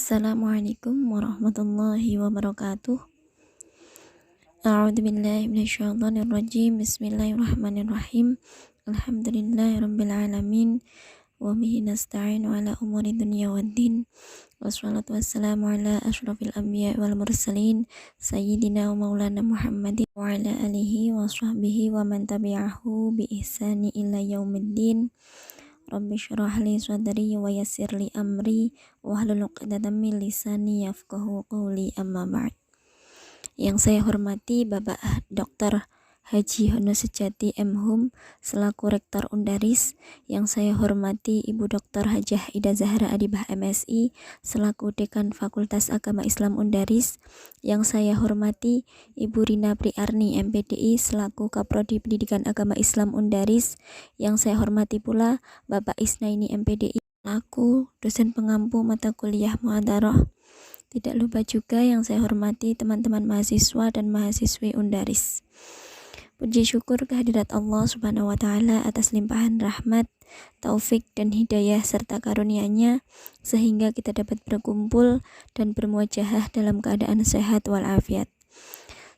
Assalamualaikum warahmatullahi wabarakatuh. A'udzubillahi minasyaitonirrajim. Bismillahirrahmanirrahim. Alhamdulillahirabbil alamin wa bihi nasta'inu ala umuri dunya waddin. Wassalatu wassalamu ala asyrafil anbiya wal mursalin sayyidina wa maulana Muhammadin wa ala alihi wa sahbihi wa man tabi'ahu bi ihsani ila yaumiddin. Rabbi syrah li sadri wa yassir li amri wahlul 'uqdatam min lisani yafqahu qawli, amma ba'd. Yang saya hormati Bapak Dr. Haji Hono Sejati M.Hum selaku Rektor Undaris, yang saya hormati Ibu Dr. Hajah Ida Zahra Adibah MSI selaku Dekan Fakultas Agama Islam Undaris, yang saya hormati Ibu Rina Priarni MPDI selaku Kaprodi Pendidikan Agama Islam Undaris, yang saya hormati pula Bapak Isnaini MPDI selaku dosen pengampu mata kuliah Muhadharah. Tidak lupa juga yang saya hormati teman-teman mahasiswa dan mahasiswi Undaris. Puji syukur kehadirat Allah Subhanahu wa Ta'ala atas limpahan rahmat, taufik, dan hidayah serta karunia-Nya sehingga kita dapat berkumpul dan bermuajahah dalam keadaan sehat walafiat.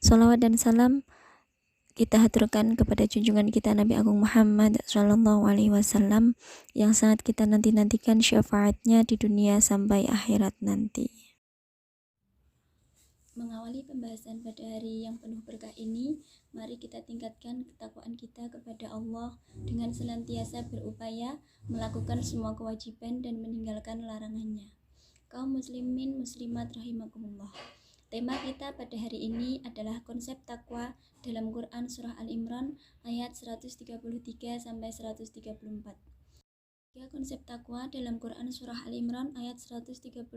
Shalawat dan salam kita haturkan kepada junjungan kita Nabi Agung Muhammad Sallallahu Alaihi Wasallam yang sangat kita nanti-nantikan syafaatnya di dunia sampai akhirat nanti. Mengawali pembahasan pada hari yang penuh berkah ini, mari kita tingkatkan ketakwaan kita kepada Allah dengan senantiasa berupaya melakukan semua kewajiban dan meninggalkan larangannya. Kaum muslimin muslimat rahimakumullah. Tema kita pada hari ini adalah konsep takwa dalam Quran surah Al-Imran ayat 133 sampai 134. Konsep takwa dalam Quran surah Al-Imran ayat 133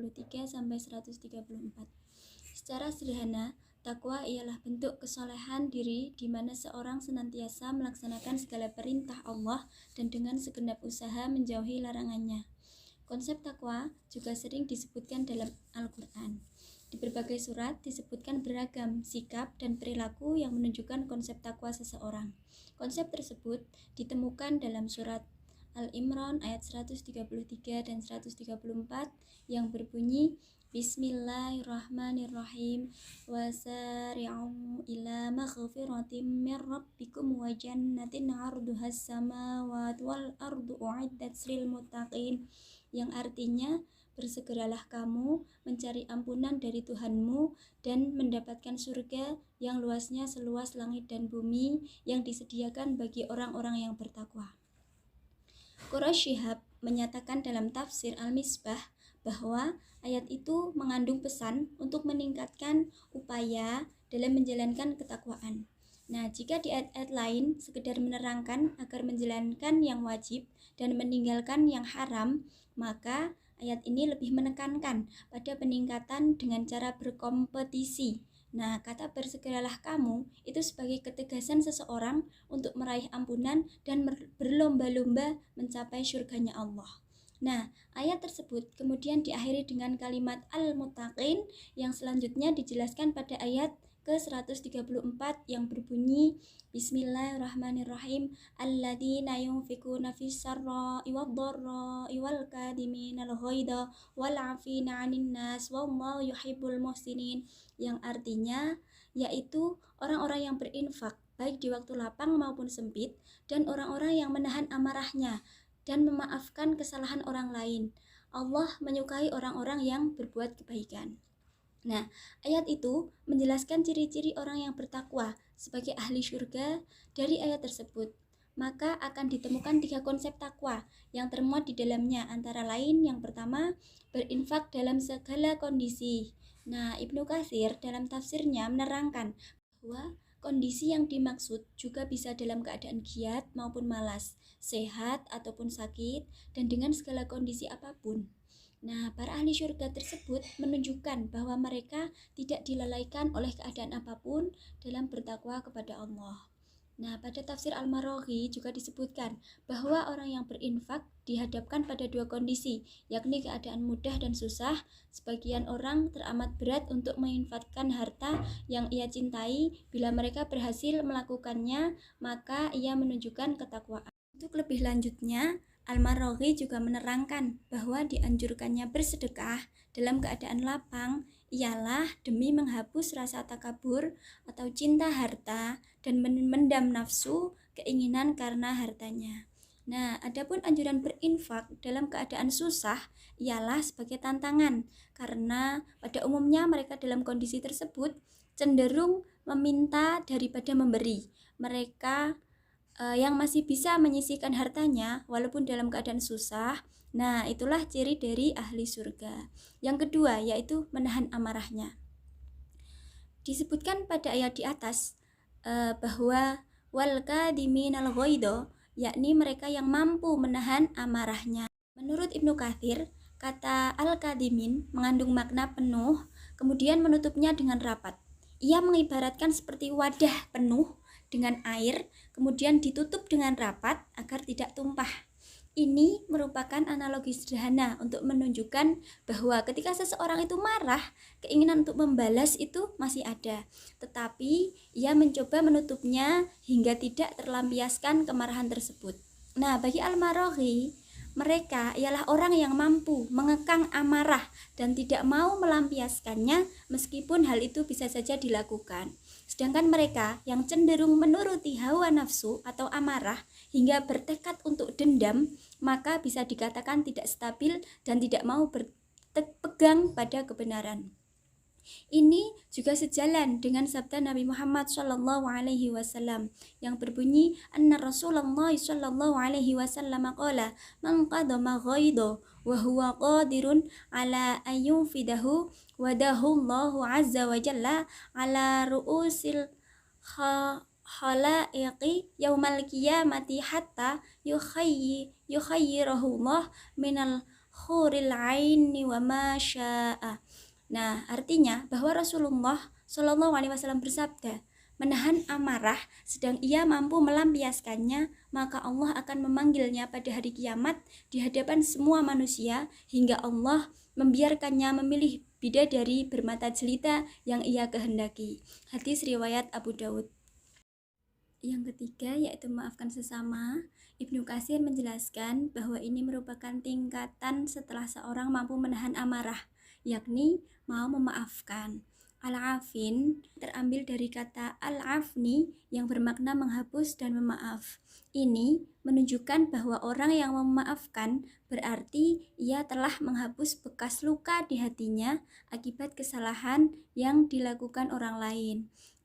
sampai 134. Secara sederhana, takwa ialah bentuk kesolehan diri di mana seorang senantiasa melaksanakan segala perintah Allah dan dengan segenap usaha menjauhi larangannya. Konsep takwa juga sering disebutkan dalam Al-Quran. Di berbagai surat disebutkan beragam sikap dan perilaku yang menunjukkan konsep takwa seseorang. Konsep tersebut ditemukan dalam surat Al-Imran ayat 133 dan 134 yang berbunyi, Bismillahirrahmanirrahim, wasari'u ila maghfiratin min rabbikum wa jannatin 'arduhas samawati wal ardu u'iddat lil muttaqin, yang artinya bersegeralah kamu mencari ampunan dari Tuhanmu dan mendapatkan surga yang luasnya seluas langit dan bumi yang disediakan bagi orang-orang yang bertakwa. Quraisy Shihab menyatakan dalam tafsir Al-Misbah bahwa ayat itu mengandung pesan untuk meningkatkan upaya dalam menjalankan ketakwaan. Nah, jika di ayat-ayat lain sekedar menerangkan agar menjalankan yang wajib dan meninggalkan yang haram, maka ayat ini lebih menekankan pada peningkatan dengan cara berkompetisi. Nah, kata bersegeralah kamu itu sebagai ketegasan seseorang untuk meraih ampunan dan berlomba-lomba mencapai surganya Allah. Nah, ayat tersebut kemudian diakhiri dengan kalimat al-muttaqin yang selanjutnya dijelaskan pada ayat ke-134 yang berbunyi, Bismillahirrahmanirrahim, alladzina yunfikuna fis sarra'i wad-dharra'i wal kadhiminal ghaidha wal 'afina 'anil nas wallahu yuhibbul muhsinin, yang artinya yaitu orang-orang yang berinfak baik di waktu lapang maupun sempit dan orang-orang yang menahan amarahnya dan memaafkan kesalahan orang lain. Allah menyukai orang-orang yang berbuat kebaikan. Nah, ayat itu menjelaskan ciri-ciri orang yang bertakwa sebagai ahli surga. Dari ayat tersebut, maka akan ditemukan 3 konsep takwa yang termuat di dalamnya, antara lain yang pertama, berinfak dalam segala kondisi. Nah, Ibnu Katsir dalam tafsirnya menerangkan bahwa kondisi yang dimaksud juga bisa dalam keadaan giat maupun malas, sehat ataupun sakit, dan dengan segala kondisi apapun. Nah, para ahli surga tersebut menunjukkan bahwa mereka tidak dilalaikan oleh keadaan apapun dalam bertakwa kepada Allah. Nah, pada tafsir Al-Maraghi juga disebutkan bahwa orang yang berinfak dihadapkan pada 2 kondisi, yakni keadaan mudah dan susah. Sebagian orang teramat berat untuk menginfakkan harta yang ia cintai. Bila mereka berhasil melakukannya, maka ia menunjukkan ketakwaan. Untuk lebih lanjutnya, Al-Maraghi juga menerangkan bahwa dianjurkannya bersedekah dalam keadaan lapang ialah demi menghapus rasa takabur atau cinta harta dan mendam nafsu keinginan karena hartanya. Nah, adapun anjuran berinfak dalam keadaan susah ialah sebagai tantangan karena pada umumnya mereka dalam kondisi tersebut cenderung meminta daripada memberi. Mereka yang masih bisa menyisihkan hartanya walaupun dalam keadaan susah. Nah, itulah ciri dari ahli surga. Yang kedua yaitu menahan amarahnya. Disebutkan pada ayat di atas bahwa wal kadiminal ghaidha, yakni mereka yang mampu menahan amarahnya. Menurut Ibnu Katsir, kata al-kadimin mengandung makna penuh, kemudian menutupnya dengan rapat. Ia mengibaratkan seperti wadah penuh dengan air, kemudian ditutup dengan rapat agar tidak tumpah. Ini merupakan analogi sederhana untuk menunjukkan bahwa ketika seseorang itu marah, keinginan untuk membalas itu masih ada. Tetapi ia mencoba menutupnya hingga tidak terlampiaskan kemarahan tersebut. Nah, bagi Al-Maraghi, mereka ialah orang yang mampu mengekang amarah dan tidak mau melampiaskannya meskipun hal itu bisa saja dilakukan. Sedangkan mereka yang cenderung menuruti hawa nafsu atau amarah hingga bertekad untuk dendam, maka bisa dikatakan tidak stabil dan tidak mau berpegang pada kebenaran. Ini juga sejalan dengan sabda Nabi Muhammad SAW yang berbunyi anna Rasulullah SAW qala man qadama ghaidha wa huwa qadirun ala ayyufidahu wadahu Allahu azza wa jalla ala ru'usil khalaiqi yaumal qiyamati hatta yukhayyirahu Allah minal khuril aini wa ma syaa. Nah, artinya bahwa Rasulullah Shallallahu Alaihi Wasallam bersabda, menahan amarah, sedang ia mampu melampiaskannya, maka Allah akan memanggilnya pada hari kiamat di hadapan semua manusia hingga Allah membiarkannya memilih bidadari bermata jelita yang ia kehendaki. Hadis riwayat Abu Daud. Yang ketiga yaitu maafkan sesama. Ibnu Katsir menjelaskan bahwa ini merupakan tingkatan setelah seorang mampu menahan amarah, yakni mau memaafkan. Al-afin terambil dari kata al-afni yang bermakna menghapus dan memaaf. Ini menunjukkan bahwa orang yang memaafkan berarti ia telah menghapus bekas luka di hatinya akibat kesalahan yang dilakukan orang lain.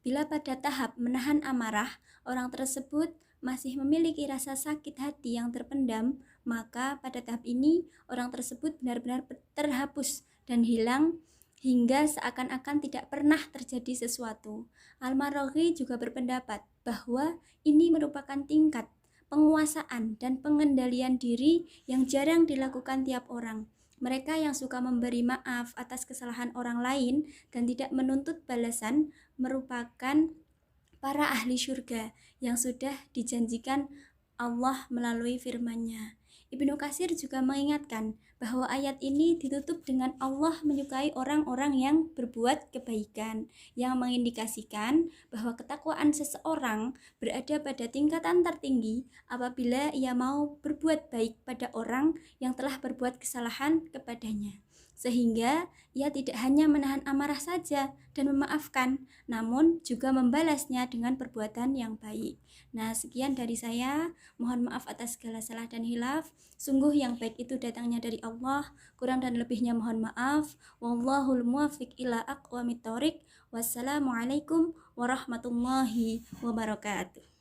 Bila pada tahap menahan amarah, orang tersebut masih memiliki rasa sakit hati yang terpendam, maka pada tahap ini orang tersebut benar-benar terhapus dan hilang hingga seakan-akan tidak pernah terjadi sesuatu. Al-Maraghi juga berpendapat bahwa ini merupakan tingkat penguasaan dan pengendalian diri yang jarang dilakukan tiap orang. Mereka yang suka memberi maaf atas kesalahan orang lain dan tidak menuntut balasan merupakan para ahli surga yang sudah dijanjikan Allah melalui firman-Nya. Ibnu Katsir juga mengingatkan bahwa ayat ini ditutup dengan Allah menyukai orang-orang yang berbuat kebaikan, yang mengindikasikan bahwa ketakwaan seseorang berada pada tingkatan tertinggi apabila ia mau berbuat baik pada orang yang telah berbuat kesalahan kepadanya. Sehingga ia tidak hanya menahan amarah saja dan memaafkan, namun juga membalasnya dengan perbuatan yang baik. Nah, sekian dari saya. Mohon maaf atas segala salah dan hilaf. Sungguh yang baik itu datangnya dari Allah, kurang dan lebihnya mohon maaf. Wallahul muwaffiq ila aqwamit thoriq. Wassalamualaikum warahmatullahi wabarakatuh.